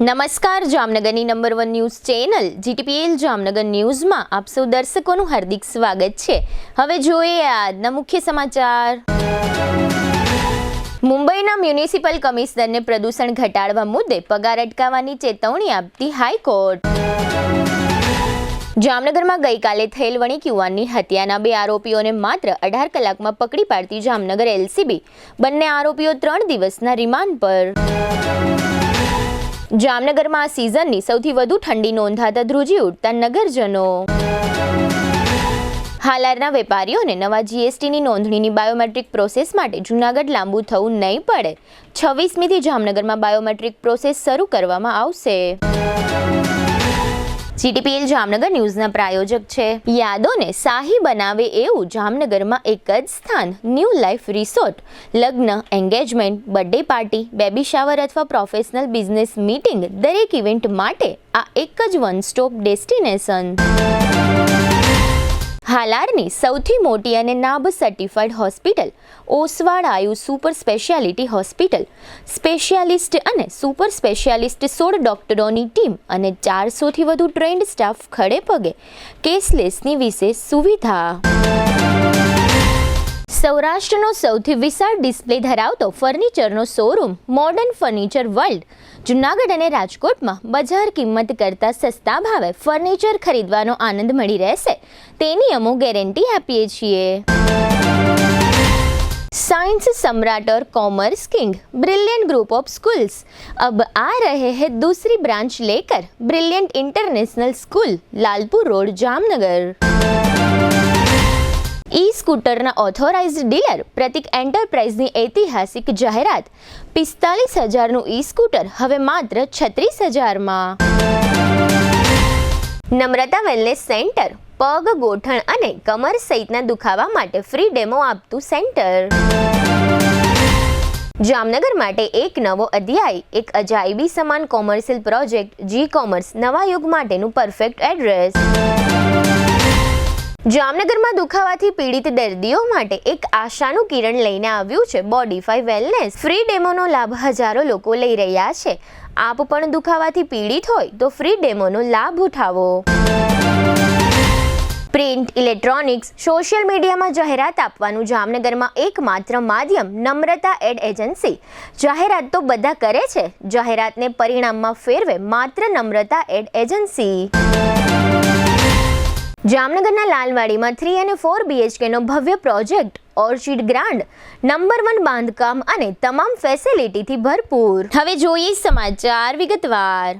નમસ્કાર, જામનગરની number 1 news channel GTPL Jamnagar ન્યૂઝમાં આપ સૌ દર્શકોનું હાર્દિક સ્વાગત છે। હવે જોઈએ આજના મુખ્ય સમાચાર। મુંબઈના મ્યુનિસિપલ કમિશનરને પ્રદૂષણ ઘટાડવા મુદ્દે પગાર અટકાવવાની ચેતવણી આપતી હાઈકોર્ટ। જામનગરમાં ગઈકાલે થયેલ વણિક યુવાનની હત્યાના 2 આરોપીઓને માત્ર 18 કલાકમાં પકડી પાડતી જામનગર એલસીબી। બંને આરોપીઓ 3 દિવસના રિમાન્ડ પર। જામનગરમાં આ સિઝનની સૌથી વધુ ઠંડી નોંધાતા ધ્રુજી ઉઠતા નગરજનો। હાલારના વેપારીઓને નવા જીએસટીની નોંધણીની બાયોમેટ્રિક પ્રોસેસ માટે જૂનાગઢ લાંબુ થવું નહીં પડે। 26મીથી જામનગરમાં બાયોમેટ્રિક પ્રોસેસ શરૂ કરવામાં આવશે। જીટીપીએલ જામનગર ન્યૂઝના પ્રાયોજક છે યાદોને શાહી બનાવે એવું જામનગરમાં એક જ સ્થાન ન્યૂ લાઈફ રિસોર્ટ। લગ્ન, engagement, birthday party, baby shower અથવા પ્રોફેશનલ બિઝનેસ મીટિંગ દરેક ઇવેન્ટ માટે આ એક જ વન સ્ટોપ ડેસ્ટિનેશન। હાલારની સૌથી મોટી અને નાબ સર્ટિફાઈડ હોસ્પિટલ ઓસવાડ આયુ સુપર સ્પેશિયાલિટી હોસ્પિટલ। સ્પેશિયાલિસ્ટ અને સુપર સ્પેશિયાલિસ્ટ 16 ડોક્ટરોની ટીમ અને 400થી વધુ ટ્રેન્ડ સ્ટાફ ખડે પગે। કેશલેસની વિશેષ સુવિધા। સૌરાષ્ટ્રનો સૌથી વિશાળ ડિસ્પ્લે ધરાવતો ફર્નિચરનો showroom modern furniture world Junagadh અને રાજકોટમાં બજાર કિંમત કરતાં સસ્તા ભાવે ફર્નિચર ખરીદવાનો આનંદ મળી રહેશે તેની અમો ગેરંટી આપીએ છીએ। साइंस सम्राट और commerce king brilliant group of schools अब आ रहे हैं दूसरी ब्रांच लेकर। Brilliant international school, Lalpur road, Jamnagar. E स्कूटરના ઓથોરાઇઝ્ડ ડીલર પ્રતિક એન્ટરપ્રાઇઝની ઐતિહાસિક જાહેરાત। 45,000નું ઈ સ્કૂટર હવે માત્ર 36,000માં। નમ્રતા વેલનેસ સેન્ટર પગ, ગોઠણ અને કમર સહિતના દુખાવા માટે ફ્રી ડેમો આપતું સેન્ટર। જામનગર માટે એક નવો અધ્યાય, એક અજાયબી સમાન કોમર્શિયલ પ્રોજેક્ટ જી કોમર્સ નવા યુગ માટેનું પરફેક્ટ એડ્રેસ। જામનગરમાં દુખાવાથી પીડિત દર્દીઓ માટે એક આશાનું કિરણ લઈને આવ્યું છે બોડીફાઈ વેલનેસ। ફ્રી ડેમોનો લાભ હજારો લોકો લઈ રહ્યા છે। આપ પણ દુખાવાથી પીડિત હોય તો ફ્રી ડેમોનો લાભ ઉઠાવો। પ્રિન્ટ, ઇલેક્ટ્રોનિક્સ, સોશિયલ મીડિયામાં જાહેરાત આપવાનું જામનગરમાં એકમાત્ર માધ્યમ નમ્રતા એડ એજન્સી। જાહેરાત તો બધા કરે છે, જાહેરાતને પરિણામમાં ફેરવે માત્ર નમ્રતા એડ એજન્સી। જામનગરના લાલવાડીમાં 3 અને 4 BHKનો ભવ્ય પ્રોજેક્ટ ઓર્ચિડ ગ્રાન્ડ નંબર 1 બાંધકામ અને તમામ ફેસિલિટીથી ભરપૂર। હવે જોઈએ સમાચાર વિગતવાર।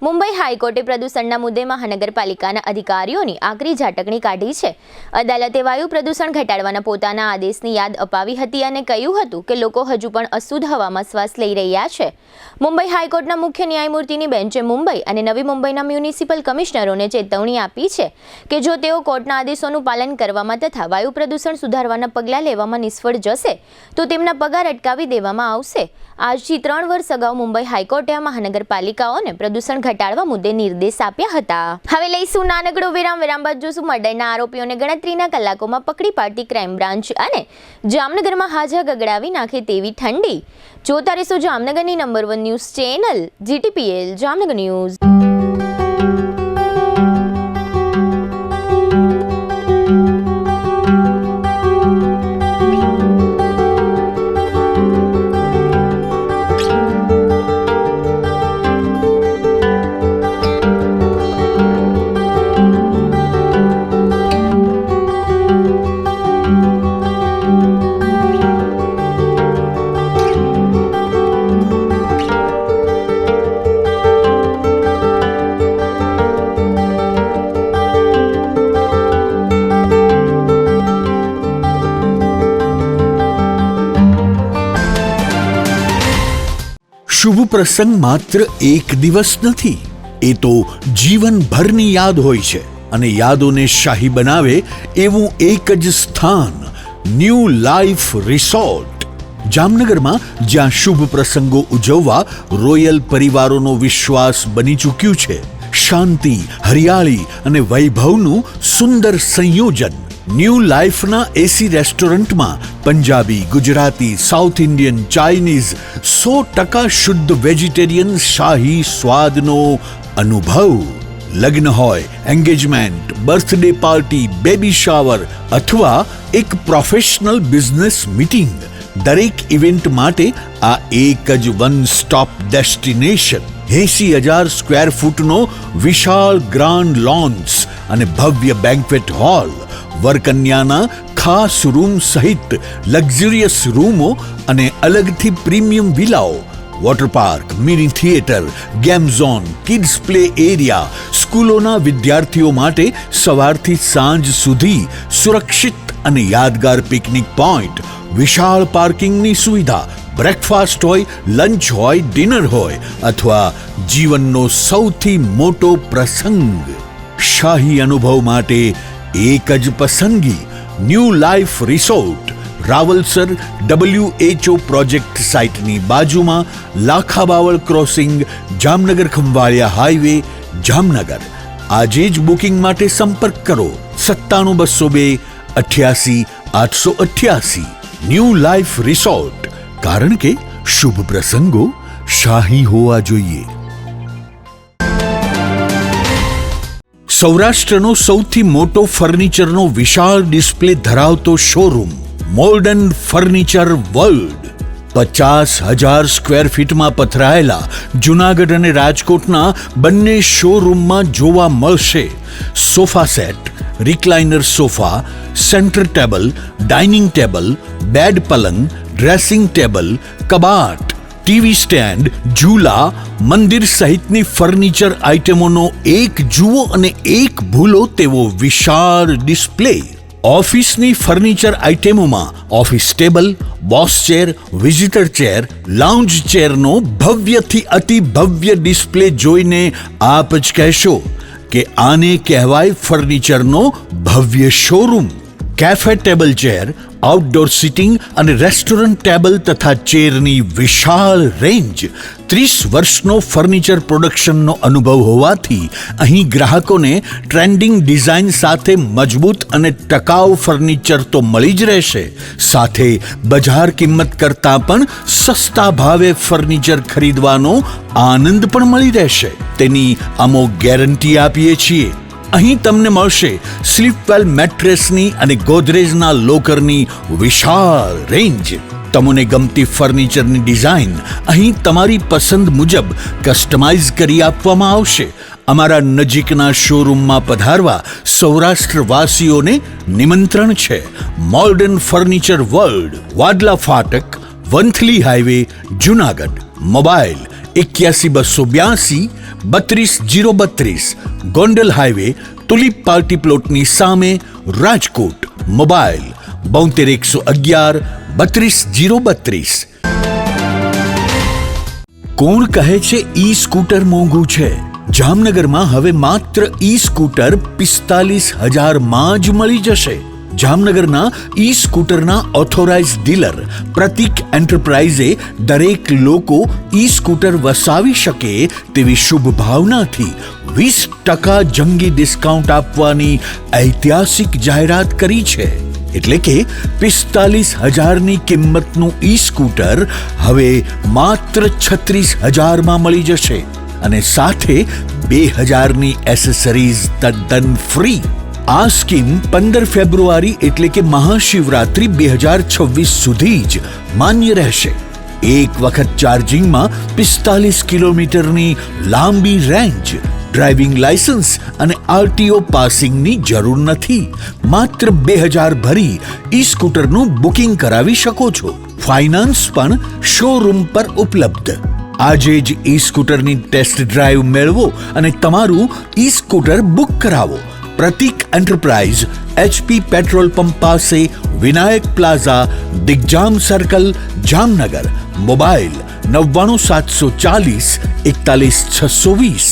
મુંબઈ હાઈકોર્ટે પ્રદૂષણના મુદ્દે મહાનગરપાલિકાના અધિકારીઓની આકરી ઝાટકણી કાઢી છે। અદાલતે વાયુ પ્રદૂષણ ઘટાડવાના પોતાના આદેશની યાદ અપાવી હતી અને કહ્યું હતું કે લોકો હજુ પણ અશુદ્ધ હવામાં શ્વાસ લઈ રહ્યા છે। મુંબઈ હાઈકોર્ટના મુખ્ય ન્યાયમૂર્તિની બેન્ચે મુંબઈ અને નવી મુંબઈના મ્યુનિસિપલ કમિશનરોને ચેતવણી આપી છે કે જો તેઓ કોર્ટના આદેશોનું પાલન કરવામાં તથા વાયુ પ્રદૂષણ સુધારવાના પગલાં લેવામાં નિષ્ફળ જશે તો તેમના પગાર અટકાવી દેવામાં આવશે। આજથી 3 વર્ષ અગાઉ મુંબઈ હાઈકોર્ટે આ મહાનગરપાલિકાઓને પ્રદૂષણ ઘટાડવા મુદ્દે નિર્દેશ આપ્યા હતા। હવે લઈશું નાનકડો વિરામ બાદ જોશું મર્ડરના આરોપીઓને ગણતરીના કલાકોમાં પકડી પાડતી ક્રાઇમ બ્રાન્ચ અને જામનગરમાં હાજા ગગડાવી નાખે તેવી ઠંડી। જોતા રહેશો જામનગરની number 1 news channel GTPL Jamnagar news. શુભ પ્રસંગ માત્ર એક દિવસ નથી, એ તો જીવનભરની યાદ હોય છે અને યાદોને શાહી બનાવે એવું એક જ સ્થાન ન્યૂ લાઈફ રિસોર્ટ। જામનગરમાં જ્યાં શુભ પ્રસંગો ઉજવવા રોયલ પરિવારોનો વિશ્વાસ બની ચૂક્યું છે। શાંતિ, હરિયાળી અને વૈભવનું સુંદર સંયોજન। ન્યૂ લાઈફના એસી રેસ્ટોરન્ટમાં Punjabi, Gujarati, south Indian, Chinese 100% શુદ્ધ વેજીટેરિયન શાહી સ્વાદનો અનુભવ. લગ્ન હોય, engagement, birthday party, baby shower અથવા એક પ્રોફેશનલ બિઝનેસ મીટિંગ, દરેક ઇવેન્ટ માટે આ એક જ વન સ્ટોપ ડેસ્ટિનેશન. 80,000 સ્ક્વેર ફૂટનો વિશાળ ગ્રાન્ડ લોન્સ અને ભવ્ય બેન્ક્વેટ હોલ, વરકન્યાના ખાસ રૂમ સહિત લક્ઝરિયસ રૂમો અને અલગથી પ્રીમિયમ વિલાઓ, water park, mini theatre, game zone, kids play area, સ્કૂલોના વિદ્યાર્થીઓ માટે સવારથી સાંજ સુધી સુરક્ષિત અને યાદગાર પિકનિક પોઈન્ટ, વિશાળ પાર્કિંગની સુવિધા, બ્રેકફાસ્ટ હોય, લંચ હોય, ડિનર હોય અથવા જીવનનો સૌથી મોટો પ્રસંગ. શાહી અનુભવ માટે એક જ પસંદગી, new life resort, Rawalsar WHO project સાઇટની બાજુમાં, લાખાબાવળ ક્રોસિંગ, જામનગર ખંભાળિયા હાઈવે, જામનગર. આજે જ બુકિંગ માટે સંપર્ક કરો 97 202 88 888. ન્યૂ લાઈફ રિસોર્ટ, કારણ કે શુભ પ્રસંગો શાહી હોવા જોઈએ. સૌરાષ્ટ્રનો સૌથી મોટો ફર્નિચરનો વિશાળ ડિસ્પ્લે ધરાવતો showroom modern furniture world. 50,000 square ફીટમાં પથરાયેલા જૂનાગઢ અને રાજકોટના બંને શોરૂમમાં જોવા મળશે sofa set, recliner sofa, centre table, dining table, bed પલંગ, ડ્રેસિંગ ટેબલ, કબાટ, ટીવી સ્ટેન્ડ, ઝૂલા, મંદિર સહિતની ફર્નિચર આઇટમોનો એક જુઓ અને એક ભૂલો તેવો વિશાળ ડિસ્પ્લે. ઓફિસની ફર્નિચર આઇટમોમાં office table, boss chair, visitor chair, lounge ચેરનો ભવ્યથી અતિ ભવ્ય ડિસ્પ્લે જોઈને આપ જ કહેશો કે આને કહેવાય ફર્નિચરનો ભવ્ય showroom. Cafe table chair, outdoor sitting અને રેસ્ટોરન્ટ ટેબલ તથા ચેરની વિશાળ રેન્જ. 30 વર્ષનો ફર્નિચર પ્રોડક્શનનો અનુભવ હોવાથી અહીં ગ્રાહકોને ટ્રેન્ડિંગ ડિઝાઇન સાથે મજબૂત અને ટકાઉ ફર્નિચર તો મળી જ રહેશે, સાથે બજાર કિંમત કરતાં પણ સસ્તા ભાવે ફર્નિચર ખરીદવાનો આનંદ પણ મળી રહેશે. તેની અમો ગેરંટી આપીએ છીએ. અહીં તમને મળશે સ્લીપવેલ મેટ્રેસની અને ગોદરેજના લોકરની વિશાળ રેન્જ. તમને ગમતી ફર્નિચરની ડિઝાઇન અહીં તમારી પસંદ મુજબ કસ્ટમાઇઝ કરી આપવામાં આવશે. અમારા નજીકના શોરૂમમાં પધારવા સૌરાષ્ટ્રવાસીઓને નિમંત્રણ છે. મોડર્ન ફર્નિચર વર્લ્ડ, વાડલા ફાટક, Vanthali highway, Junagadh. Mobile 81 282 32 032, Gondal highway, tulip party પ્લોટની સામે, રાજકોટ. મોબાઈલ 72 111 32 032. કોણ કહે છે ઈ સ્કૂટર મોંઘું છે? જામનગરમાં હવે માત્ર ઈ સ્કૂટર 45,000 જ મળી જશે. જામનગરના ઈ સ્કૂટરના ઓથોરાઇઝ ડીલર પ્રતિક એન્ટરપ્રાઇઝે દરેક લોકો ઈ સ્કૂટર વસાવી શકે તેવી શુભ ભાવનાથી 20% જંગી ડિસ્કાઉન્ટ આપવાની ઐતિહાસિક જાહેરાત કરી છે. એટલે કે 45,000ની કિંમતનું ઈ સ્કૂટર હવે માત્ર 36,000માં મળી જશે અને સાથે 2,000ની એસેસરીઝ તદ્દન ફ્રી. આ સ્કીમ 15 ફેબ્રુઆરી એટલે કે મહાશિવરાત્રી 2026 સુધી જ માન્ય રહેશે. એક વખત ચાર્જિંગમાં 45 કિલોમીટરની લાંબી રેન્જ. ડ્રાઇવિંગ લાયસન્સ અને RTO પાસિંગની જરૂર નથી. માત્ર 2,000 ભરી ઈ સ્કૂટરનું બુકિંગ કરાવી શકો છો. ફાઇનાન્સ પણ શોરૂમ પર ઉપલબ્ધ. આજે જ ઈ સ્કૂટરની ટેસ્ટ ડ્રાઈવ મેળવો અને તમારું ઈ સ્કૂટર બુક કરાવો. પ્રતિક એન્ટરપ્રાઇઝ, HP પેટ્રોલ પંપ પાસે, Vinayak plaza, Digjam circle, Jamnagar. Mobile 99 740 41 620.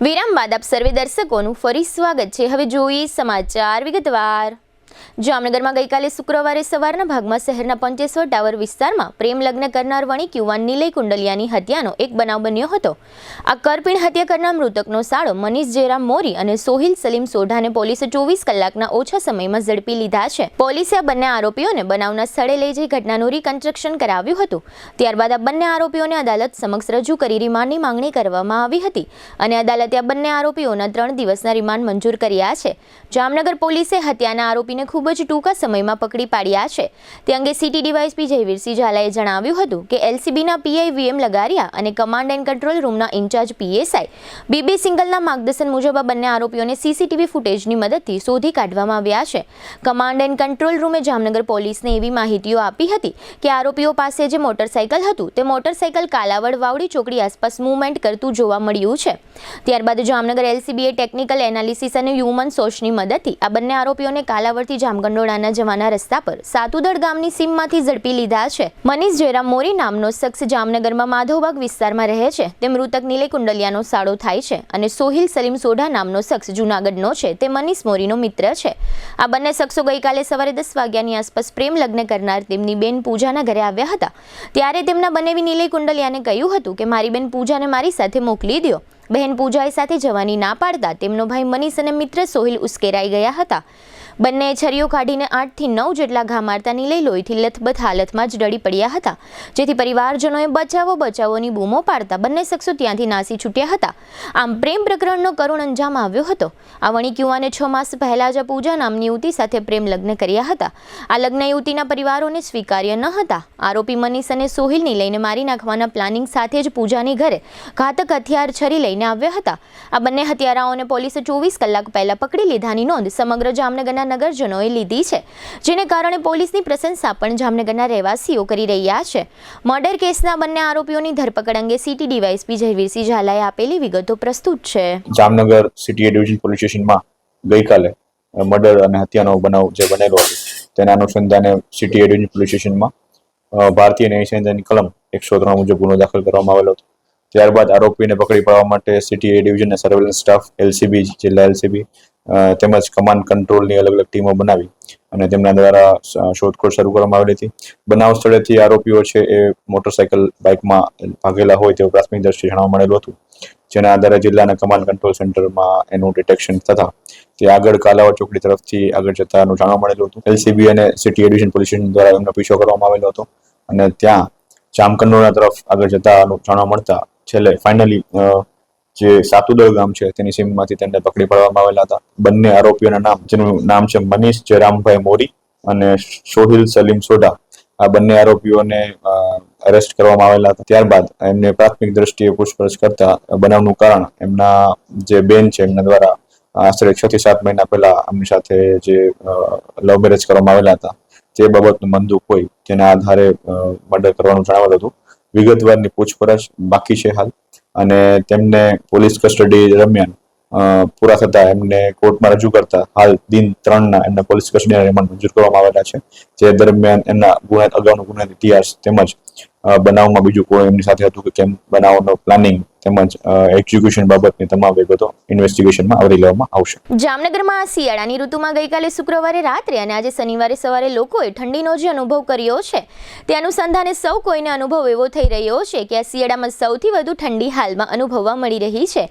વિરામ બાદ આપ સર્વે દર્શકોનું ફરી સ્વાગત છે. હવે જોઈએ સમાચાર વિગતવાર. જામનગરમાં ગઈકાલે શુક્રવારે સવારના ભાગમાં શહેરના પંચેશ્વર ટાવર વિસ્તારમાં પ્રેમ લગ્ન કરનાર વણિક યુવાન નિલય કુંડલિયાની હત્યાનો એક બનાવ બન્યો હતો. આ કરપીણ હત્યા કરનાર મૃતકનો સાળો મનીષ જયરામ મોરી અને સોહિલ સલીમ સોઢાને પોલીસે 24 કલાકના ઓછા સમયમાં ઝડપી લીધા છે. પોલીસે આ બંને આરોપીઓને બનાવના સ્થળે લઈ જઈ ઘટનાનું રિકન્સ્ટ્રક્શન કરાવ્યું હતું. ત્યારબાદ આ બંને આરોપીઓને અદાલત સમક્ષ રજૂ કરી રિમાન્ડની માંગણી કરવામાં આવી હતી અને અદાલતે આ બંને આરોપીઓના 3 દિવસના રિમાન્ડ મંજૂર કર્યા છે. જામનગર પોલીસે હત્યાના આરોપીને ખૂબ જ ટૂંકા સમયમાં પકડી પાડ્યા છે. તે અંગે સિટી ડીવાયએસપી જયવીરસિંહ ઝાલાએ જણાવ્યું હતું કે એલસીબીના પીઆઈ વીએમ લગારિયા અને કમાન્ડ એન્ડ કંટ્રોલ રૂમના ઇન્ચાર્જ પીએસઆઈ બીબી સિંગલના માર્ગદર્શન મુજબ આ બંને આરોપીઓને સીસીટીવી ફૂટેજની મદદથી શોધી કાઢવામાં આવ્યા છે. કમાન્ડ એન્ડ કંટ્રોલ રૂમે જામનગર પોલીસને એવી માહિતીઓ આપી હતી કે આરોપીઓ પાસે જે મોટરસાઇકલ હતું તે મોટરસાઇકલ કાલાવડ વાવડી ચોકડી આસપાસ મૂવમેન્ટ કરતું જોવા મળ્યું છે. ત્યારબાદ જામનગર એલસીબીએ ટેકનિકલ એનાલિસિસ અને હ્યુમન સોર્સની મદદથી આ બંને આરોપીઓને કાલાવડથી જામગંડોળાના જવાના રસ્તા પર સાતુદળ ગામની સીમમાંથી ઝડપી લીધા છે. મનીષ જયરામ મોરી નામનો શખ્સ જામનગરમાં માધવબાગ વિસ્તારમાં રહે છે. તે મૃતક નિલય કુંડલિયાનો સાળો થાય છે અને સોહિલ સલીમ સોઢા નામનો શખ્સ જૂનાગઢનો છે. તે મનીષ મોરીનો મિત્ર છે. આ બંને શખ્સો ગઈકાલે સવારે 10 વાગ્યાની આસપાસ પ્રેમ લગ્ન કરનાર તેમની બેન પૂજાના ઘરે આવ્યા હતા. ત્યારે તેમના બનેવી નિલય કુંડલિયાને કહ્યું હતું કે મારી બેન પૂજાને મારી સાથે મોકલી દો. બહેન પૂજાએ સાથે જવાની ના પાડતા તેમનો ભાઈ મનીષ અને મિત્ર સોહિલ ઉશ્કેરાઈ ગયા હતા. બંનેએ છરીઓ કાઢીને 8 થી 9 જેટલા ઘા મારતા નિલય લોહીથી લથબથ હાલતમાં જ ડળી પડ્યા હતા. જેથી પરિવારજનોએ બચાવો બચાવોની બૂમો પાડતા બંને શખ્સો ત્યાંથી નાસી છૂટ્યા હતા. આમ પ્રેમ પ્રકરણનો કરુણ અંજામ આવ્યો હતો. આ વણિક યુવાને 6 માસ પહેલા જ પૂજા નામની યુવતી સાથે પ્રેમ લગ્ન કર્યા હતા. આ લગ્ન યુવતીના પરિવારોને સ્વીકાર્ય ન હતા. આરોપી મનીષ અને સોહિલ નિલયને મારી નાખવાના પ્લાનિંગ સાથે જ પૂજાની ઘરે ઘાતક હથિયાર છરી લઈને આવ્યા હતા. આ બંને હત્યારાઓને પોલીસે 24 કલાક પહેલા પકડી લીધાની નોંધ સમગ્ર જામનગરના નગરજનોએ લીધી છે. જેને કારણે પોલીસની પ્રશંસા પણ જામનગરના રહેવાસીઓ કરી રહ્યા છે. મર્ડર કેસના બંને આરોપીઓની ધરપકડ અંગે સિટી ડીવાયએસપી જયવીરસિંહ ઝાલાએ આપેલી વિગતો પ્રસ્તુત છે. જામનગર સિટી ડિવિઝન પોલીસ સ્ટેશનમાં ગઈકાલે મર્ડર અને હત્યાનો બનાવ જે બનેલો હતો તેના અનુસંધાને સિટી ડિવિઝન પોલીસ સ્ટેશનમાં ભારતીય ન્યાય સંહિતાની કલમ 103 મુજબ ગુનો દાખલ કરવામાં આવેલો હતો. ત્યારબાદ આરોપીને પકડી પાડવા માટે સિટી ડિવિઝનના સર્વેલન્સ સ્ટાફ, એલસીબી, જિલ્લા એલસીબી તેમજ કમાન્ડ કંટ્રોલની અલગ અલગ ટીમો બનાવી અને તેમના દ્વારા શોધખોળ શરૂ કરવામાં આવેલી હતી. બનાવ સ્થળેથી આરોપીઓ છે એ મોટરસાયકલ બાઇકમાં ભાગેલા હોય તેવું પ્રાથમિક દ્રષ્ટિએ જાણવા મળેલું હતું. જેના આધારે જિલ્લાના કમાન્ડ કંટ્રોલ સેન્ટરમાં એનું ડિટેક્શન થતા તે આગળ કાલાવડ ચોકડી તરફથી આગળ જતાનું જાણવા મળેલું હતું. એલસીબી અને સિટી ડિવિઝન પોલીસ સ્ટેશન દ્વારા એમનો પીછો કરવામાં આવેલો હતો અને ત્યાં જામકંડોળા તરફ આગળ જતાનું જાણવા મળતા છેલ્લે ફાઇનલી જે સાતુદળ ગામ છે તેની સીમમાંથી તેમને પકડી પાડવામાં આવેલા હતા. બંને આરોપીઓના નામ, જેનું નામ છે મનીષ જયરામભાઈ મોરી અને સોહિલ સલીમ સોઢા, આ બંને આરોપીઓને અરેસ્ટ કરવામાં આવેલા હતા. ત્યારબાદ એમને પ્રાથમિક દ્રષ્ટિએ પૂછપરછ કરતા બનાવનું કારણ એમના જે બેન છે એમના દ્વારા આશરે 6 થી 7 મહિના પહેલા એમની સાથે જે લવ મેરેજ કરવામાં આવેલા હતા તે બાબતનું મનદુખ હોય તેના આધારે મર્ડર કરવાનું જણાવેલું હતું. વિગતવારની પૂછપરછ બાકી છે હાલ અને તેમને પોલીસ કસ્ટડી દરમિયાન પૂરા થતા એમને કોર્ટમાં રજૂ કરતા હાલ દિન 3ના એમના પોલીસ કસ્ટડીના રિમાન્ડ મંજૂર કરવામાં આવેલા છે. જે દરમિયાન એમના અગાઉનો ગુનાહિત ઇતિહાસ તેમજ બનાવમાં બીજું કોઈ એમની સાથે હતું કે કેમ બનાવનો પ્લાનિંગ તેમજ એક્ઝિક્યુશન બાબતની તમામ વિગતો ઇન્વેસ્ટિગેશનમાં આવરી લેવામાં આવશે. જામનગરમાં શિયાળાની ઋતુમાં ગઈકાલે શુક્રવારે રાત્રે અને આજે શનિવારે સવારે લોકોએ ઠંડીનો જે અનુભવ કર્યો છે તે અનુસંધાને સૌ કોઈને અનુભવ એવો થઈ રહ્યો છે કે આ શિયાળામાં સૌથી વધુ ઠંડી હાલમાં અનુભવવા મળી રહી છે.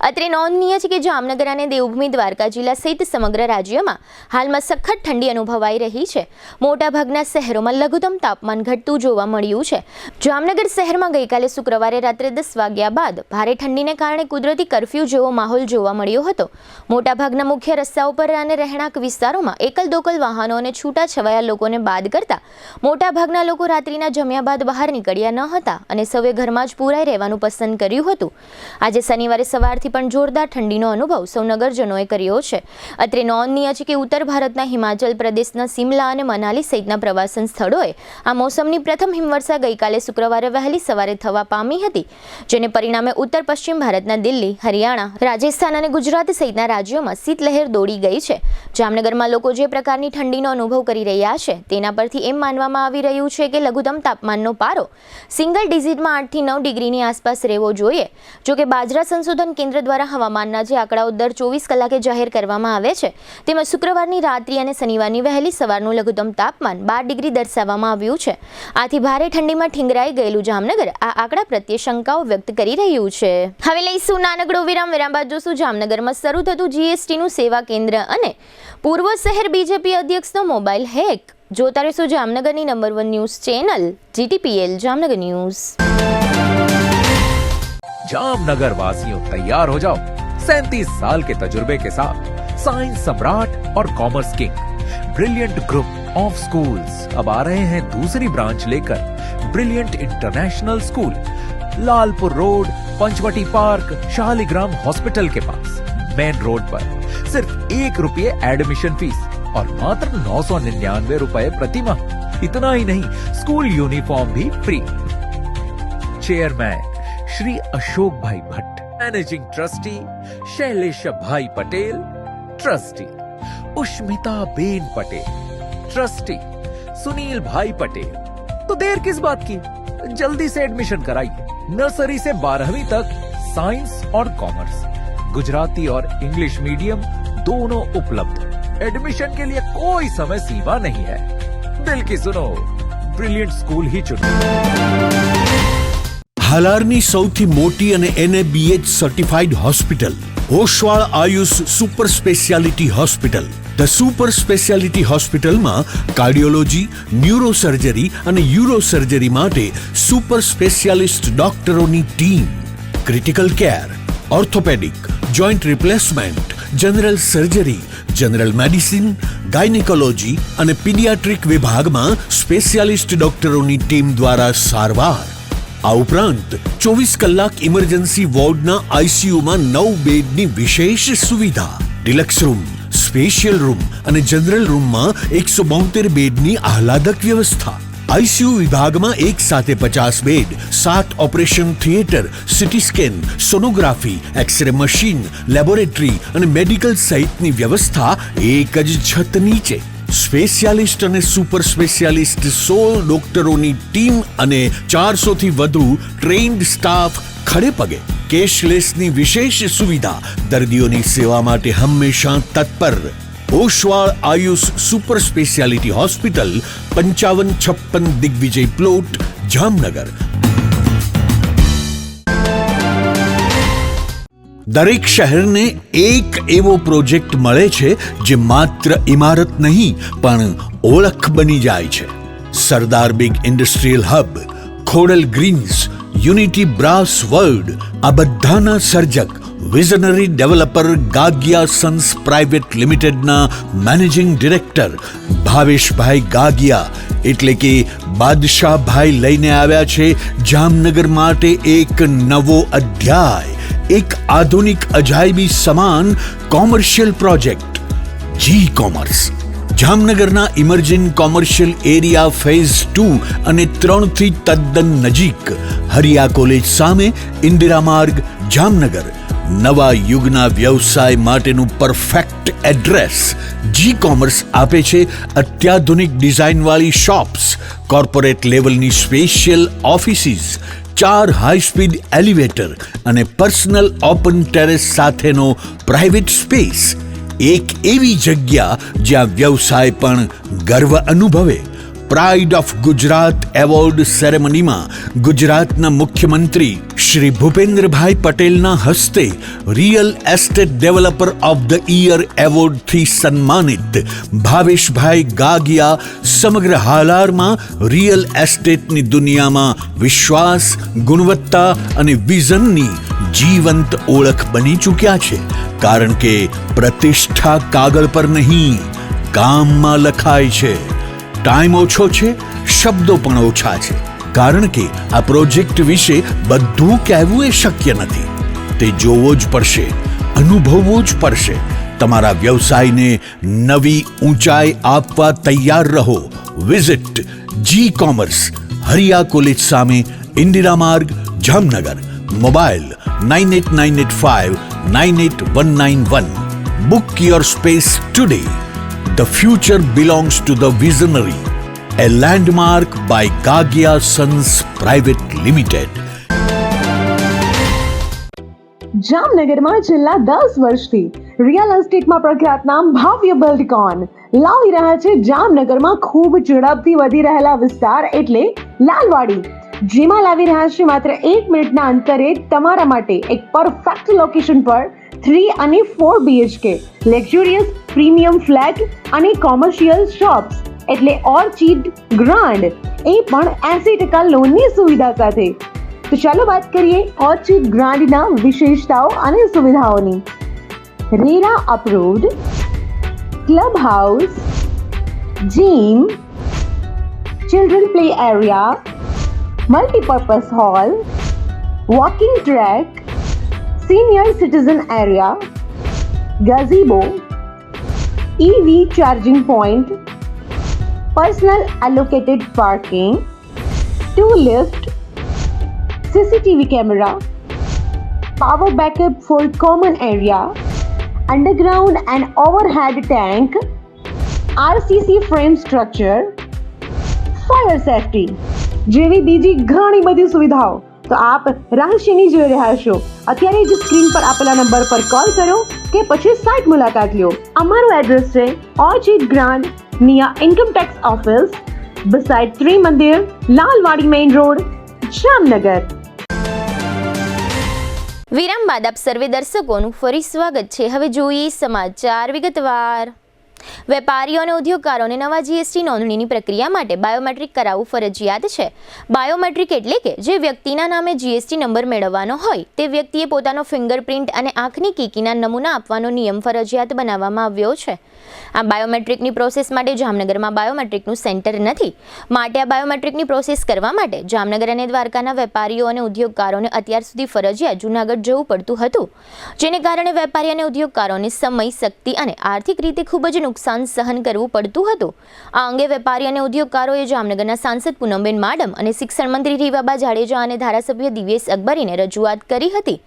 અત્રે નોંધનીય છે કે જામનગર અને દેવભૂમિ દ્વારકા જિલ્લા સહિત સમગ્ર રાજ્યમાં હાલમાં સખત ઠંડી અનુભવાઈ રહી છે. મોટાભાગના શહેરોમાં લઘુત્તમ તાપમાન ઘટતું જોવા મળ્યું છે. જામનગર શહેરમાં ગઈકાલે શુક્રવારે રાત્રે 10 વાગ્યા બાદ ભારે ઠંડીને કારણે કુદરતી કર્ફ્યુ જેવો માહોલ જોવા મળ્યો હતો. મોટાભાગના મુખ્ય રસ્તાઓ પર અને રહેણાંક વિસ્તારોમાં એકલ દોકલ વાહનો અને છૂટાછવાયા લોકોને બાદ કરતા મોટાભાગના લોકો રાત્રિના જમ્યા બાદ બહાર નીકળ્યા ન હતા અને સૌએ ઘરમાં જ પૂરાઈ રહેવાનું પસંદ કર્યું હતું. આજે શનિવારે સવારથી પણ જોરદાર ઠંડીનો અનુભવ સૌ નગરજનોએ કર્યો છે. અત્રે નોંધનીય છે કે ઉત્તર ભારતના હિમાચલ પ્રદેશના સિમલા અને મનાલી સહિતના પ્રવાસન સ્થળોએ આ મોસમની પ્રથમ હિમવર્ષા ગઈકાલે શુક્રવારે વહેલી સવારે થવા પામી હતી. જેને પરિણામે સામે ઉત્તર પશ્ચિમ ભારતના દિલ્હી, હરિયાણા, રાજસ્થાન અને ગુજરાત સહિતના રાજ્યોમાં શીતલહેર દોડી ગઈ છે. જામનગરમાં લોકો જે પ્રકારની ઠંડીનો અનુભવ કરી રહ્યા છે તેના પરથી એમ માનવામાં આવી રહ્યું છે કે લઘુત્તમ તાપમાનનો પારો સિંગલ ડિજિટમાં 8 થી 9 ડિગ્રીની આસપાસ રહેવો જોઈએ. જોકે બાજરા સંશોધન કેન્દ્ર દ્વારા હવામાનના જે આંકડાઓ દર 24 કલાકે જાહેર કરવામાં આવે છે તેમાં શુક્રવારની રાત્રિ અને શનિવારની વહેલી સવારનું લઘુત્તમ તાપમાન 12 ડિગ્રી દર્શાવવામાં આવ્યું છે. આથી ભારે ઠંડીમાં ઠીંગરાઈ ગયેલું જામનગર આ આંકડા પ્રત્યે શંકાઓ વ્યક્ત કરી રહ્યું છે. હવે લઈશું નાનકડો વિરામ બાદ જોશું જામનગરમાં શરૂ થતું જીએસટીનું સેવા કેન્દ્ર અને પૂર્વ શહેર બીજેપી અધ્યક્ષનો મોબાઈલ હેક. જોતા રહેશું જામનગરની number 1 news channel GTPL Jamnagar news. Jamnagar वासियों तैयार हो जाओ 37 साल के तजुर्बे के साथ साइंस सम्राट और commerce king brilliant group of schools अब आ रहे हैं दूसरी ब्रांच लेकर brilliant international school, Lalpur road, Panchavati park, Shaligram hospital के पास, मेन रोड पर. सिर्फ ₹1 एडमिशन फीस और मात्र 999 रुपए प्रति माह. इतना ही नहीं, स्कूल यूनिफॉर्म भी free. Chairman Shri Ashok bhai Bhatt, managing trustee Shailesh bhai Patel, trustee Ushmita ben Patel, trustee Sunil bhai Patel. तो देर किस बात की, जल्दी से एडमिशन कराइए. नर्सरी से 12वीं तक साइंस और कॉमर्स, गुजराती और इंग्लिश मीडियम दोनों उपलब्ध. एडमिशन के लिए कोई समय सीमा नहीं है. दिल की सुनो, ब्रिलियंट स्कूल ही चुनो. હાલારની સૌથી મોટી અને NABH certified hospital Oshwal Ayush super speciality hospital. The super speciality હોસ્પિટલમાં કાર્ડિયોલોજી, ન્યુરોસર્જરી અને યુરોસર્જરી માટે સુપર સ્પેશિયાલિસ્ટ ડોક્ટરોની team, critical care, orthopaedic, joint replacement, general surgery, general medicine, gynaecology અને પીડિયાટ્રિક વિભાગમાં સ્પેશિયાલિસ્ટ ડોક્ટરોની ટીમ દ્વારા સારવાર. આ ઉપરાંત 24 કલાક ઇમરજન્સી વોર્ડના ICUમાં 9 બેડની વિશેષ સુવિધા, ડિલક્સ રૂમ, સ્પેશિયલ રૂમ અને જનરલ રૂમમાં 172 બેડની આહલાદક વ્યવસ્થા. ICU વિભાગમાં એક સાથે 50 bed, 7 operation theatre, CT scan, sonography, X-ray machine, laboratory અને મેડિકલ સહિતની વ્યવસ્થા એક જ છત નીચે. સ્પેશિયાલિસ્ટ અને સુપર સ્પેશિયાલિસ્ટ 16 ડોક્ટરોની ટીમ અને 400 થી વધુ ટ્રેન્ડ સ્ટાફ ખડે પગે. કેશલેસની વિશેષ સુવિધા, દર્દીઓની સેવા માટે હંમેશા તત્પર. Oshwal Ayush super speciality hospital, 5556 Digvijay plot, Jamnagar. દરેક શહેરને એક એવો પ્રોજેક્ટ મળે છે જે માત્ર ઇમારત નહીં પણ ઓળખ બની જાય છે. Sardar big industrial hub, Khodal greens, unity brass world, આ બધાના સર્જક visionary developer Gagiya sons private લિમિટેડના મેનેજિંગ ડિરેક્ટર ભાવેશભાઈ ગાગિયા એટલે કે બાદશાહભાઈ લઈને આવ્યા છે જામનગર માટે એક નવો અધ્યાય, એક આધુનિક અજાયબી સમાન કોમર્શિયલ પ્રોજેક્ટ G-Commerce. જામનગરના ઇમર્જિંગ કોમર્શિયલ એરિયા ફેઝ 2 અને 3 થી તદ્દન નજીક, હરિયા કોલેજ સામે, ઇન્દિરા માર્ગ, જામનગર. નવા યુગના વ્યવસાય માટેનું પરફેક્ટ એડ્રેસ. G-Commerce આપે છે અત્યાધુનિક ડિઝાઇનવાળી શોપ્સ, કોર્પોરેટ લેવલની special offices, 4 high speed elevator અને પર્સનલ ઓપન ટેરેસ સાથેનો પ્રાઇવેટ સ્પેસ. એક એવી જગ્યા જ્યાં વ્યવસાય પણ ગર્વ અનુભવે. પ્રાઇડ ઓફ ગુજરાત એવોર્ડ સેરેમનીમાં ગુજરાતના મુખ્યમંત્રી શ્રી ભૂપેન્દ્રભાઈ પટેલના હસ્તે real estate developer of the year એવોર્ડથી સન્માનિત ભાવેશભાઈ ગાગિયા સમગ્ર હાલારમાં રિયલ એસ્ટેટની દુનિયામાં વિશ્વાસ, ગુણવત્તા અને વિઝનની જીવંત ઓળખ બની ચૂક્યા છે. કારણ કે પ્રતિષ્ઠા કાગળ પર નહીં, કામમાં લખાય છે. ટાઈમ ઓછો છે, શબ્દો પણ ઓછા છે, કારણ કે આ પ્રોજેક્ટ વિશે બધું કહેવું એ શક્ય નથી. તે જોવો જ પડશે, અનુભવવો જ પડશે. તમારા વ્યવસાયને નવી ઊંચાઈ આપવા તૈયાર રહો. વિઝિટ G-Commerce, હરિયા કોલેજ સામે, ઇન્દિરા માર્ગ, Jamnagar. Mobile 9898598191. Book your space today. The future belongs to the visionary. A landmark by Gagia Sons Private Limited. જામનગરમાં છેલ્લા 10 વર્ષથી રિયલ એસ્ટેટમાં પ્રખ્યાત નામ ભવ્ય બિલ્ડકોન લાવી રહ્યા છે જામનગરમાં ખૂબ ઝડપથી વધી રહેલા વિસ્તાર એટલે લાલવાડી, જેમાં લાવી રહ્યા છે માત્ર 1 મિનિટના અંતરે તમારા માટે એક પરફેક્ટ લોકેશન પર 3 અને 4 BHK લક્ઝુરિયસ પ્રીમિયમ ફ્લેટ અને કોમર્શિયલ શોપ્સ એટલે ઓર્ચિડ ગ્રાન્ડ, એ પણ 80% લોનની સુવિધા સાથે. તો ચાલો વાત કરીએ ઓર્ચિડ ગ્રાન્ડના વિશેષતાઓ અને સુવિધાઓની. RERA approved, club house, gym, children play area, multipurpose hall, walking track, senior citizen area, gazebo, EV charging point, personal allocated parking, 2 lift, CCTV camera, power backup for common area, underground and overhead tank, RCC frame structure, fire safety જેવી બીજી ઘણી બધી સુવિધાઓ તો આપ રહસ્યની જોઈ રહ્યા છો. અત્યારે જ સ્ક્રીન પર આપેલા નંબર પર કોલ કરો કે પછી સાઇટ મુલાકાત લો. અમારું એડ્રેસ છે orchid grand near income tax office, beside Trimandir, Lalwadi main road, Jamnagar. વિરામ બાદ આપ સર્વે દર્શકોનું ફરી સ્વાગત છે. હવે જોઈએ સમાચાર વિગતવાર. વેપારીઓ અને ઉદ્યોગકારોને નવા જીએસટી નોંધણીની પ્રક્રિયા માટે બાયોમેટ્રિક કરાવવું ફરજિયાત છે. બાયોમેટ્રિક એટલે કે જે વ્યક્તિના નામે જીએસટી નંબર મેળવવાનો હોય તે વ્યક્તિએ પોતાનો ફિંગરપ્રિન્ટ અને આંખની કીકીના નમૂના આપવાનો નિયમ ફરજિયાત બનાવવામાં આવ્યો છે. આ બાયોમેટ્રિકની પ્રોસેસ માટે જામનગરમાં બાયોમેટ્રિકનું સેન્ટર નથી. માટે આ બાયોમેટ્રિકની પ્રોસેસ કરવા માટે જામનગર અને દ્વારકાના વેપારીઓ અને ઉદ્યોગકારોને અત્યાર સુધી ફરજિયાત જૂનાગઢ જવું પડતું હતું, જેને કારણે વેપારી અને ઉદ્યોગકારોને સમય, શક્તિ અને આર્થિક રીતે ખૂબ જ નુકસાન સહન કરવું પડતું હતું. આ અંગે વેપારી અને ઉદ્યોગકારોએ જામનગરના સાંસદ પૂનમબેન માડમ અને શિક્ષણ મંત્રી રીવાબા જાડેજા અને ધારાસભ્ય દિવેશ અકબરીને રજૂઆત કરી હતી.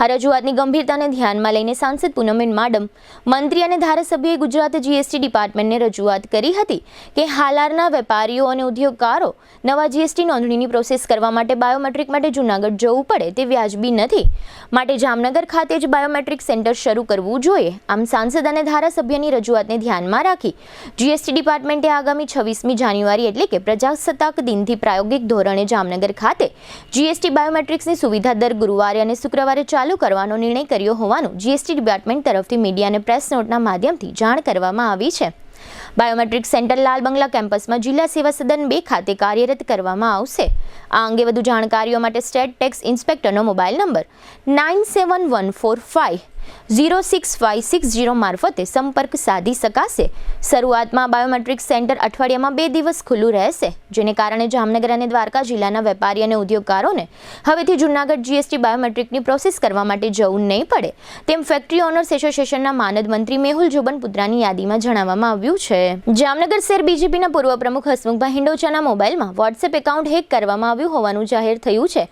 આ રજૂઆતની ગંભીરતાને ધ્યાનમાં લઈને સાંસદ પૂનમબેન માડમ, મંત્રી અને ધારાસભ્યએ ગુજરાત જીએસટી ડિપાર્ટમેન્ટને રજૂઆત કરી હતી કે હાલારના વેપારીઓ અને ઉદ્યોગકારો નવા જીએસટી નોંધણીની પ્રોસેસ કરવા માટે બાયોમેટ્રિક માટે જૂનાગઢ જવું પડે તે વ્યાજબી નથી. માટે જામનગર ખાતે જ બાયોમેટ્રિક સેન્ટર શરૂ કરવું જોઈએ. આમ સાંસદ અને ધારાસભ્યની રજૂઆતને ધ્યાનમાં રાખી જીએસટી ડિપાર્ટમેન્ટે આગામી 26મી જાન્યુઆરી એટલે કે પ્રજાસત્તાક દિનથી પ્રાયોગિક ધોરણે જામનગર ખાતે જીએસટી બાયોમેટ્રિક્સની સુવિધા દર ગુરુવારે અને શુક્રવારે ચાલુ કરવાનો નિર્ણય કર્યો હોવાનું જીએસટી ડિપાર્ટમેન્ટ તરફથી મીડિયાને પ્રેસ નોટના માધ્યમથી જાણ કરવામાં આવી છે. બાયોમેટ્રિક સેન્ટર લાલ બંગલા કેમ્પસમાં જિલ્લા સેવા સદન 2 ખાતે કાર્યરત કરવામાં આવશે. આ અંગે વધુ જાણકારીઓ માટે સ્ટેટ ટેક્સ ઇન્સ્પેક્ટરનો મોબાઈલ નંબર 9714506560 મારફતે સંપર્ક સાધી શકાશે. શરૂઆતમાં બાયોમેટ્રિક સેન્ટર અઠવાડિયામાં 2 દિવસ ખુલ્લું રહેશે, જેને કારણે જામનગર અને દ્વારકા જિલ્લાના વેપારી અને ઉદ્યોગકારોને હવેથી જૂનાગઢ જીએસટી બાયોમેટ્રિકની પ્રોસેસ કરવા માટે જવું નહીં પડે, તેમ ફેક્ટરી ઓનર્સ એસોસિએશનના માનદ મંત્રી મેહુલ જોબનપુત્રાની યાદીમાં જણાવવામાં આવ્યું છે. જામનગર શહેર બીજેપીના પૂર્વ પ્રમુખ હસમુખભાઈ હિંડોચાના મોબાઈલમાં વોટ્સએપ એકાઉન્ટ હેક કરવામાં આવ્યું હોવાનું જાહેર થયું છે.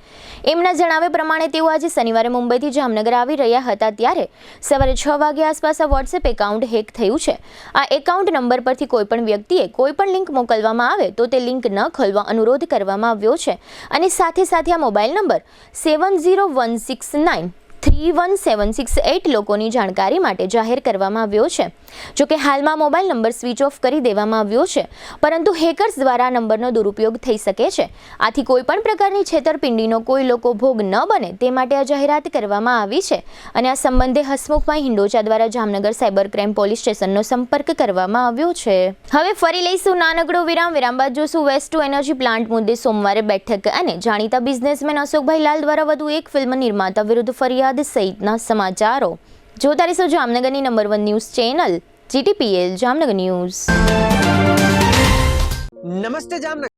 એમના જણાવ્યા પ્રમાણે તેઓ આજે શનિવારે મુંબઈથી જામનગર આવી રહ્યા હતા ત્યારે સવારે 6 વાગ્યા આસપાસ આ વોટ્સએપ એકાઉન્ટ હેક થયું છે. આ એકાઉન્ટ નંબર પરથી કોઈપણ વ્યક્તિએ કોઈપણ લિંક મોકલવામાં આવે તો તે લિંક ન ખોલવા અનુરોધ કરવામાં આવ્યો છે અને સાથે સાથે આ મોબાઈલ નંબર 7016931768 લોકોની જાણકારી માટે જાહેર કરવામાં આવ્યો છે. જોકે હાલમાં મોબાઈલ નંબર સ્વિચ ઓફ કરી દેવામાં આવ્યો છે, પરંતુ હેકર્સ દ્વારા આ નંબરનો દુરુપયોગ થઈ શકે છે. આથી કોઈપણ પ્રકારની છેતરપિંડીનો કોઈ લોકો ભોગ ન બને તે માટે આ જાહેરાત કરવામાં આવી છે અને આ સંબંધે હસમુખભાઈ હિંડોચા દ્વારા જામનગર સાયબર ક્રાઇમ પોલીસ સ્ટેશનનો સંપર્ક કરવામાં આવ્યો છે. હવે ફરી લઈશું નાનકડો વિરામ. વિરામ બાદ જોશું વેસ્ટ ટુ એનર્જી પ્લાન્ટ મુદ્દે સોમવારે બેઠક અને જાણીતા બિઝનેસમેન અશોકભાઈ લાલ દ્વારા વધુ એક ફિલ્મ નિર્માતા વિરુદ્ધ ફરિયાદ સહિતના સમાચારો. જોતા રહેશો જામનગરની number 1 news channel GTPL Jamnagar news. નમસ્તે જામનગર.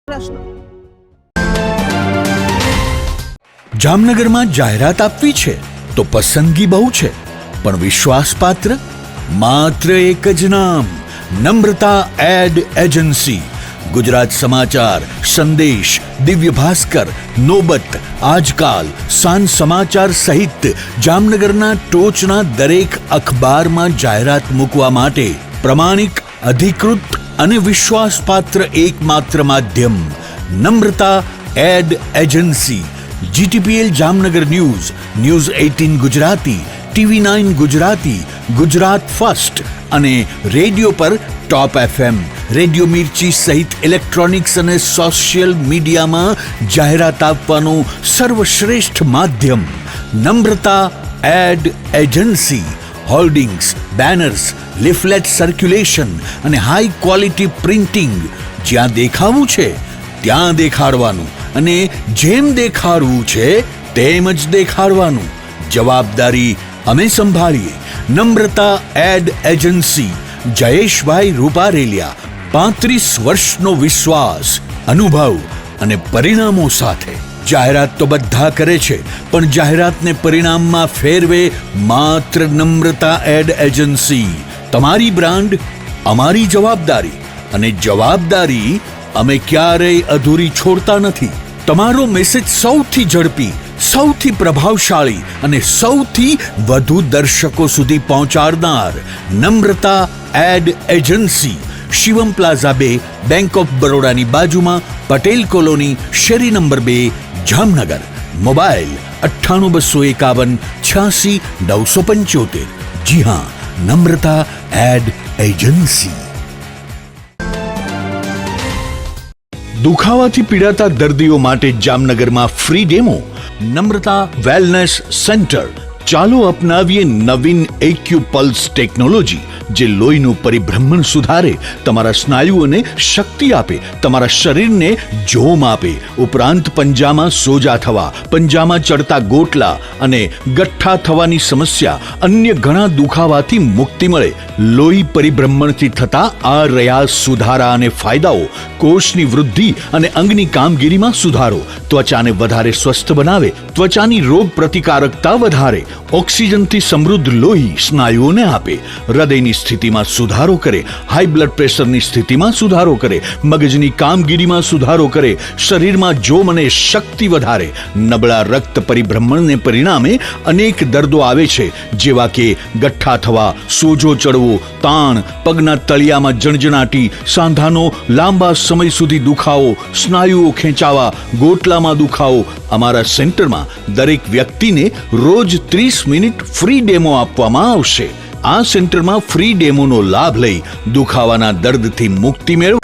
પ્રશ્ન. જામનગરમાં જાહેરાત આપવી છે તો પસંદગી બહુ છે, પણ વિશ્વાસપાત્ર માત્ર એક જ નામ, નમ્રતા એડ એજન્સી. ગુજરાત સમાચાર, સંદેશ, દિવ્ય ભાસ્કર, નોબત, આજકાલ, સાંજ સમાચાર સહિત જામનગરના ટોચના દરેક અખબારમાં જાહેરાત મૂકવા માટે પ્રમાણિક, અધિકૃત અને વિશ્વાસપાત્ર એકમાત્ર માધ્યમ Namrata ad agency. GTPL Jamnagar news, news 18 Gujarati, TV9 Gujarati, Gujarat first અને રેડિયો પર ટોપ FM, રેડિયો મિર્ચી સહિત ઇલેક્ટ્રોનિક્સ અને સોશિયલ મીડિયામાં જાહેરાત આપવાનું સર્વશ્રેષ્ઠ માધ્યમ Namrata ad agency. Hoardings, banners, leaflet circulation અને હાઈ ક્વોલિટી પ્રિન્ટિંગ. જ્યાં દેખાવું છે ત્યાં દેખાડવાનું અને જેમ દેખાડવું છે તેમ જ દેખાડવાનું. જવાબદારી અમે સંભાળીએ. નમ્રતા એડ એજન્સી, જયેશભાઈ રૂપારેલિયા. 35 વર્ષનો વિશ્વાસ, અનુભવ અને પરિણામો સાથે. જાહેરાત તો બધા કરે છે, પણ જાહેરાતને પરિણામમાં ફેરવે માત્ર નમ્રતા એડ એજન્સી. તમારી બ્રાન્ડ, અમારી જવાબદારી, અને જવાબદારી અમે ક્યારેય અધૂરી છોડતા નથી. તમારો મેસેજ સૌથી ઝડપી, સૌથી પ્રભાવશાળી અને સૌથી વધુ દર્શકો સુધી પહોંચાડનાર Namrata ad agency. Shivam plaza 2, bank of બરોડાની બાજુમાં, પટેલ કોલોની, શેરી નંબર 2, જામનગર. મોબાઈલ 9825186975. જી હા, નમ્રતા એડ એજન્સી. દુખાવાથી પીડાતા દર્દીઓ માટે જામનગરમાં free demo. Namrata wellness centre. ચાલો અપનાવીએ નવીન એક્યુ પલ્સ ટેકનોલોજી, જે લોહીનું પરિભ્રમણ સુધારે, તમારા સ્નાયુઓને શક્તિ આપે, તમારા શરીરને જોમ આપે. ઉપરાંત પંજામાં સોજા થવા, પંજામાં ચડતા ગોટલા અને ગઠ્ઠા થવાની સમસ્યા, અન્ય ઘણા દુખાવાથી મુક્તિ મળે. લોહી પરિભ્રમણથી થતા આ રહ્યા સુધારા અને ફાયદાઓ. કોષની વૃદ્ધિ અને અંગની કામગીરીમાં સુધારો, ત્વચાને વધારે સ્વસ્થ બનાવે, ત્વચાની રોગ પ્રતિકારકતા વધારે, ઓક્સિજનથી સમૃદ્ધ લોહી સ્નાયુઓને આપે, હૃદયની સ્થિતિમાં સુધારો કરે, હાઈ બ્લડ પ્રેશરની સ્થિતિમાં સુધારો કરે, મગજની કામગીરીમાં સુધારો કરે, શરીરમાં જોમ અને શક્તિ વધારે. નબળા રક્ત પરિભ્રમણને પરિણામે અનેક દર્દો આવે છે, જેવા કે ગઠ્ઠા થવા, સોજો ચડવો, તાણ, પગના તળિયામાં જણજણાટી, સાંધાનો લાંબા સમય સુધી દુખાવો, સ્નાયુઓ ખેંચાવા, ગોટલામાં દુખાવો. અમારા સેન્ટરમાં દરેક વ્યક્તિને રોજ 30 મિનિટ ફ્રી ડેમો આપવામાં આવશે. આ સેન્ટરમાં ફ્રી ડેમોનો લાભ લઈ દુખાવાના દર્દથી મુક્તિ મેળવો.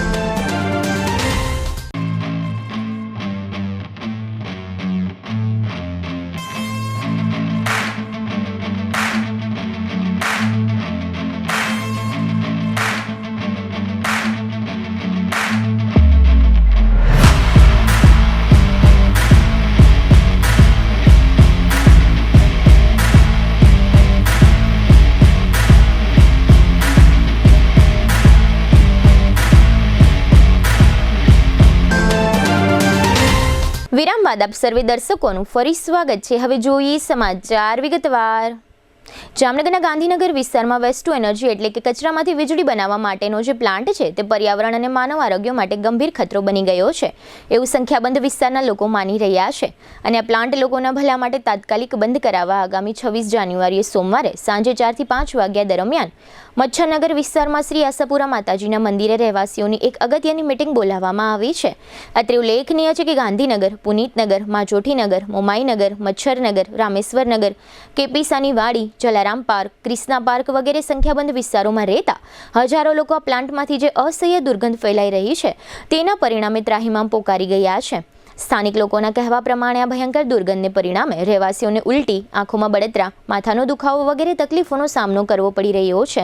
વિરામ બાદ આપ સર્વે દર્શકોનું ફરી સ્વાગત છે. હવે જોઈએ સમાચાર વિગતવાર. જામનગરના ગાંધીનગર વિસ્તારમાં વેસ્ટ ટુ એનર્જી એટલે કે કચરામાંથી વીજળી બનાવવા માટેનો જે પ્લાન્ટ છે તે પર્યાવરણ અને માનવ આરોગ્ય માટે ગંભીર ખતરો બની ગયો છે એવું સંખ્યાબંધ વિસ્તારના લોકો માની રહ્યા છે અને આ પ્લાન્ટ લોકોના ભલા માટે તાત્કાલિક બંધ કરાવવા આગામી 26 જાન્યુઆરીએ સોમવારે સાંજે 4 થી 5 વાગ્યા દરમિયાન મચ્છરનગર વિસ્તારમાં શ્રી આશાપુરા માતાજીના મંદિરે રહેવાસીઓની એક અગત્યની મીટિંગ બોલાવવામાં આવી છે. અત્રે ઉલ્લેખનીય છે કે ગાંધીનગર, પુનીતનગર, માજોઠીનગર, મોમાઈનગર, મચ્છરનગર, રામેશ્વરનગર, કેપીસાની વાડી, જલારામ પાર્ક, ક્રિષ્ના પાર્ક વગેરે સંખ્યાબંધ વિસ્તારોમાં રહેતા હજારો લોકો આ પ્લાન્ટમાંથી જે અસહ્ય દુર્ગંધ ફેલાઈ રહી છે તેના પરિણામે ત્રાહિમામ પોકારી ગયા છે. સ્થાનિક લોકોના કહેવા પ્રમાણે આ ભયંકર દુર્ગંધને પરિણામે રહેવાસીઓને ઉલટી, આંખોમાં બળતરા, માથાનો દુખાવો વગેરે તકલીફોનો સામનો કરવો પડી રહ્યો છે.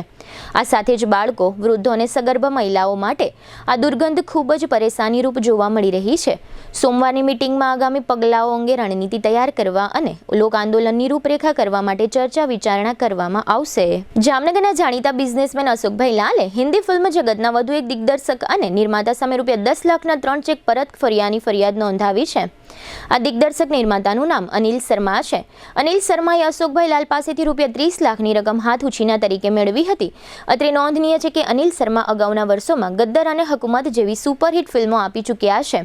આ સાથે જ બાળકો, વૃદ્ધો અને સગર્ભ મહિલાઓ માટે આ દુર્ગંધ ખૂબ જ પરેશાનીરૂપ જોવા મળી રહી છે. સોમવારની મીટિંગમાં આગામી પગલાઓ અંગે રણનીતિ તૈયાર કરવા અને લોક આંદોલનની રૂપરેખા કરવા માટે ચર્ચા વિચારણા કરવામાં આવશે. જામનગરના જાણીતા બિઝનેસમેન અશોકભાઈ લાલે હિન્દી ફિલ્મ જગતના વધુ એક દિગ્દર્શક અને નિર્માતા સામે ₹10 લાખના 3 ચેક પરત કર્યાની ફરિયાદ નોંધાવી છે. આ દિગ્દર્શક નિર્માતાનું નામ અનિલ શર્મા છે. અનિલ શર્માએ અશોકભાઈ લાલ પાસેથી ₹30 લાખની રકમ હાથ ઉછીના તરીકે મેળવી હતી. અત્રે નોંધનીય છે કે અનિલ શર્મા અગાઉના વર્ષોમાં ગદ્દર અને હકુમત જેવી સુપરહિટ ફિલ્મો આપી ચૂક્યા છે.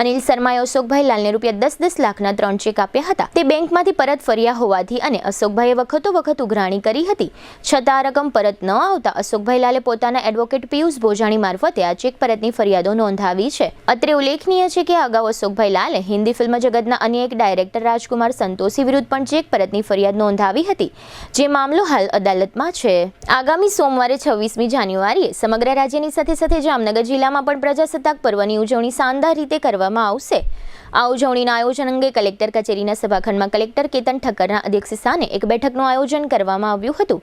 અનિલ શર્માએ અશોકભાઈ લાલને ₹10 લાખના 3 ચેક આપ્યા હતા. તે બેંકમાંથી પરત ફર્યા હોવાથી અને અશોકભાઈએ વખત ઉઘરાણી કરી હતી. છતાં આ રકમ પરત ન આવતા અશોકભાઈ લાલે પોતાના એડવોકેટ પિયુષ ભોજાણી મારફતે આ ચેક પરતની ફરિયાદો નોંધાવી છે. અત્રે ઉલ્લેખનીય છે કે અગાઉ અશોકભાઈ લાલે હિન્દી ફિલ્મ જગતના અન્ય એક ડાયરેક્ટર રાજકુમાર સંતોષી વિરુદ્ધ પણ ચેક પરતની ફરિયાદ નોંધાવી હતી, જે મામલો હાલ અદાલતમાં છે. આગામી સોમવારે 26મી જાન્યુઆરીએ સમગ્ર રાજ્યની સાથે જામનગર જિલ્લામાં પણ પ્રજાસત્તાક પર્વની ઉજવણી શાનદાર રીતે કરવામાં આવશે. આ ઉજવણીના આયોજન અંગે કલેક્ટર કચેરીના સભાખંડમાં કલેક્ટર કેતન ઠક્કરના અધ્યક્ષસ્થાને એક બેઠકનું આયોજન કરવામાં આવ્યું હતું.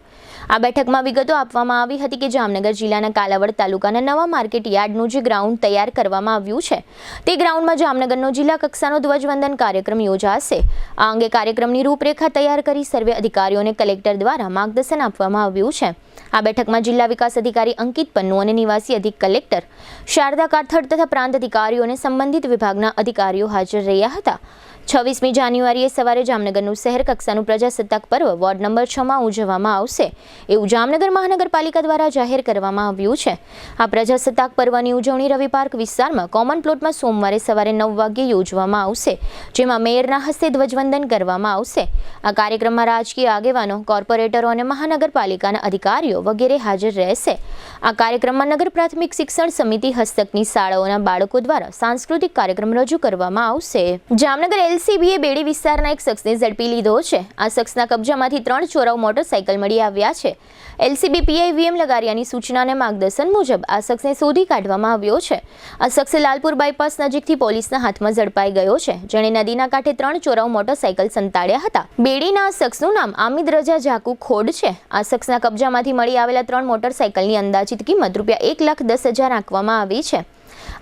આ બેઠકમાં વિગતો આપવામાં આવી હતી કે જામનગર જિલ્લાના કાલાવડ તાલુકાના નવા માર્કેટ યાર્ડનું જે ગ્રાઉન્ડ તૈયાર કરવામાં આવ્યું છે તે ગ્રાઉન્ડમાં જામનગરનો જિલ્લા કક્ષાનો ધ્વજવંદન કાર્યક્રમ યોજાશે. આ અંગે કાર્યક્રમની રૂપરેખા તૈયાર કરી સર્વે અધિકારીઓને કલેક્ટર દ્વારા માર્ગદર્શન આપવામાં આવ્યું છે. આ બેઠકમાં જિલ્લા વિકાસ અધિકારી અંકિત પન્નુ અને નિવાસી અધિક કલેક્ટર શારદા કાથડ તથા પ્રાંત અધિકારીઓ અને સંબંધિત વિભાગના અધિકારીઓ હાજર રહ્યા હતા. 26મી જાન્યુઆરીએ સવારે જામનગરનું શહેર કક્ષાનું પ્રજાસત્તાક પર્વ વોર્ડ નંબર 6માં ઉજવવામાં આવશે એવું જામનગર મહાનગરપાલિકા દ્વારા જાહેર કરવામાં આવ્યું છે. આ પ્રજાસત્તાક પર્વની ઉજવણી રવિ પાર્ક વિસ્તારમાં કોમન પ્લોટમાં સોમવારે સવારે 9 વાગ્યે યોજવામાં આવશે, જેમાં મેયરના હસ્તે ધ્વજવંદન કરવામાં આવશે. આ કાર્યક્રમમાં રાજકીય આગેવાનો, કોર્પોરેટરો અને મહાનગરપાલિકાના અધિકારીઓ વગેરે હાજર રહેશે. આ કાર્યક્રમમાં નગર પ્રાથમિક શિક્ષણ સમિતિ હસ્તકની શાળાઓના બાળકો દ્વારા સાંસ્કૃતિક કાર્યક્રમ રજૂ કરવામાં આવશે. જામનગર એલસીબીએ બેડી વિસ્તારના એક શખ્સને ઝડપી લીધો છે. આ શખ્સના કબજામાંથી 3 ચોરાઉ મોટરસાઇકલ મળી આવ્યા છે. એલસીબી પીઆઈ વીએમ લગારિયાની સૂચના અને માર્ગદર્શન મુજબ આ શખ્સને શોધી કાઢવામાં આવ્યો છે. આ શખ્સ લાલપુર બાયપાસ નજીકથી પોલીસના હાથમાં ઝડપાઈ ગયો છે, જેણે નદીના કાંઠે 3 ચોરાઉ મોટરસાઇકલ સંતાડ્યા હતા. બેડીના આ શખ્સનું નામ આમિદ રજા જાકુ ખોડ છે. આ શખ્સના કબજામાંથી મળી આવેલા 3 મોટરસાઇકલની અંદાજિત કિંમત ₹1,10,000 આંકવામાં આવી છે.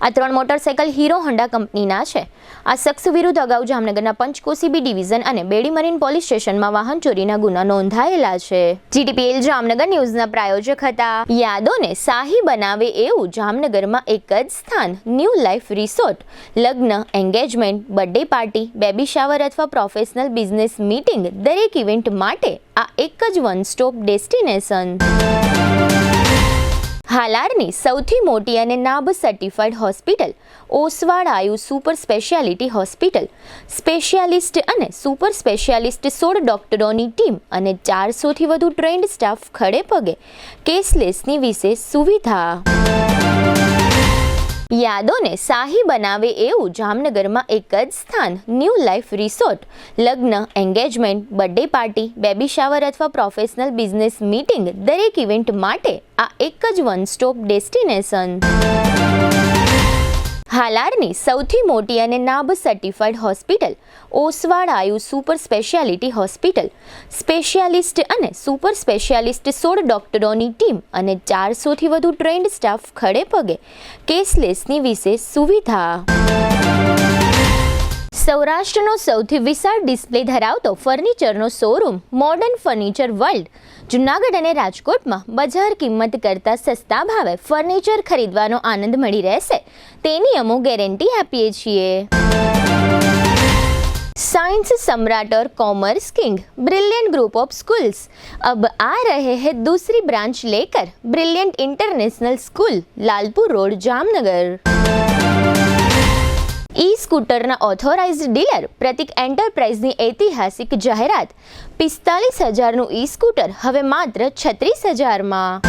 આ 3 મોટરસાઇકલ હીરો હોન્ડા કંપનીના છે. આ શખ્સ વિરુદ્ધ અગાઉ જામનગરના પંચકોશી બી ડિવિઝન અને બેડી મરીન પોલીસ સ્ટેશનમાં વાહન ચોરીના ગુના નોંધાયેલા છે. જીટીપીએલ જામનગર ન્યૂઝના પ્રાયોજક હતા. યાદોને શાહી બનાવે એવું જામનગરમાં એક જ સ્થાન, ન્યૂ લાઈફ રિસોર્ટ. લગ્ન, engagement, birthday party, baby shower અથવા પ્રોફેશનલ બિઝનેસ મીટિંગ, દરેક ઇવેન્ટ માટે આ એક જ વન સ્ટોપ ડેસ્ટિનેશન. હાલારની સૌથી મોટી અને નાબ સર્ટિફાઈડ હોસ્પિટલ ઓસવાડ આયુ સુપર સ્પેશિયાલિટી હોસ્પિટલ. સ્પેશિયાલિસ્ટ અને સુપર સ્પેશિયાલિસ્ટ 16 ડોક્ટરોની ટીમ અને 400થી વધુ ટ્રેન્ડ સ્ટાફ ખડે પગે. કેશલેસની વિશેષ સુવિધા. યાદોને શાહી બનાવે એવું જામનગરમાં એક જ સ્થાન, ન્યૂ લાઈફ રિસોર્ટ. લગ્ન, engagement, birthday party, baby shower અથવા પ્રોફેશનલ બિઝનેસ મીટિંગ, દરેક ઇવેન્ટ માટે આ એક જ વન સ્ટોપ ડેસ્ટિનેશન. હાલારની સૌથી મોટી અને નાબ સર્ટિફાઈડ હોસ્પિટલ ઓસવાડ આયુ સુપર સ્પેશિયાલિટી હોસ્પિટલ. સ્પેશિયાલિસ્ટ અને સુપર સ્પેશિયાલિસ્ટ 16 ડોક્ટરોની ટીમ અને 400થી વધુ ટ્રેન્ડ સ્ટાફ ખડે પગે. કેશલેસની વિશેષ સુવિધા. સૌરાષ્ટ્રનો સૌથી વિશાળ ડિસ્પ્લે ધરાવતો ફર્નિચરનો showroom modern furniture world Junagadh અને રાજકોટમાં બજાર કિંમત કરતાં સસ્તા ભાવે ફર્નિચર ખરીદવાનો આનંદ મળી રહેશે તેની અમો ગેરંટી આપીએ છીએ. साइंस सम्राट और commerce king brilliant group of schools अब आ रहे हैं दूसरी ब्रांच लेकर. Brilliant international school, Lalpur road, Jamnagar. E स्कूटરના ઓથોરાઇઝ્ડ ડીલર પ્રતિક એન્ટરપ્રાઇઝની ઐતિહાસિક જાહેરાત. 45,000નું ઈ સ્કૂટર હવે માત્ર 36,000માં.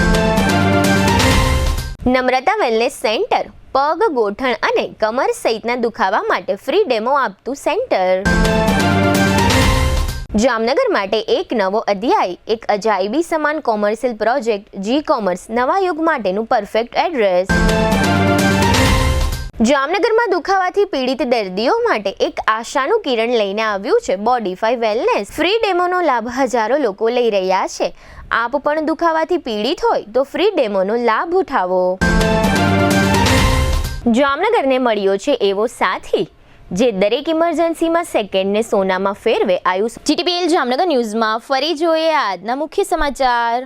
નમ્રતા વેલનેસ સેન્ટર પગ, ગોઠણ અને કમર સહિતના દુખાવા માટે ફ્રી ડેમો આપતું સેન્ટર. જામનગર માટે એક નવો અધ્યાય, એક અજાયબી સમાન કોમર્શિયલ પ્રોજેક્ટ જી કોમર્સ નવા યુગ માટેનું પરફેક્ટ એડ્રેસ. જામનગરમાં દુખાવાથી પીડિત દર્દીઓ માટે એક આશાનું કિરણ લઈને આવ્યું છે બોડીફાઈ વેલનેસ. ફ્રી ડેમોનો લાભ હજારો લોકો લઈ રહ્યા છે. આપ પણ દુખાવાથી પીડિત હોય તો ફ્રી ડેમોનો લાભ ઉઠાવો. જામનગરને મળ્યો છે એવો સાથી જે દરેક ઇમરજન્સીમાં સેકન્ડને સોનામાં ફેરવે. આયુષ. જીટીપીએલ જામનગર ન્યૂઝમાં ફરી જોઈએ આજના મુખ્ય સમાચાર.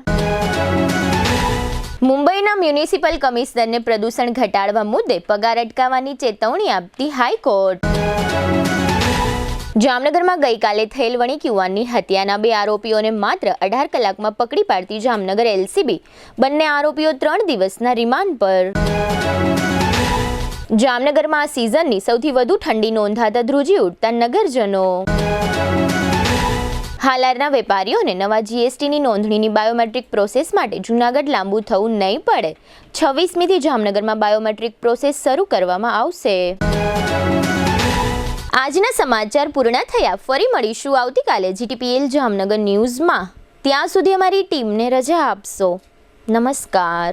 મુંબઈના મ્યુનિસિપલ કમિશનરને પ્રદૂષણ ઘટાડવા મુદ્દે પગાર અટકાવવાની ચેતવણી આપતી હાઈકોર્ટ. જામનગરમાં ગઈકાલે થયેલ વણિક યુવાનની હત્યાના 2 આરોપીઓને માત્ર 18 કલાકમાં પકડી પાડતી જામનગર એલસીબી. બંને આરોપીઓ 3 દિવસના રિમાન્ડ પર. જામનગરમાં આ સિઝનની સૌથી વધુ ઠંડી નોંધાતા ધ્રુજી ઉઠતા નગરજનો. હાલારના વેપારીઓને નવા જીએસટીની નોંધણીની બાયોમેટ્રિક પ્રોસેસ માટે જૂનાગઢ લાંબુ થવું નહીં પડે. 26મીથી જામનગરમાં બાયોમેટ્રિક પ્રોસેસ શરૂ કરવામાં આવશે. આજના સમાચાર પૂર્ણ થયા. ફરી મળીશું આવતીકાલે જીટીપીએલ જામનગર ન્યૂઝમાં. ત્યાં સુધી અમારી ટીમને રજા આપશો. નમસ્કાર.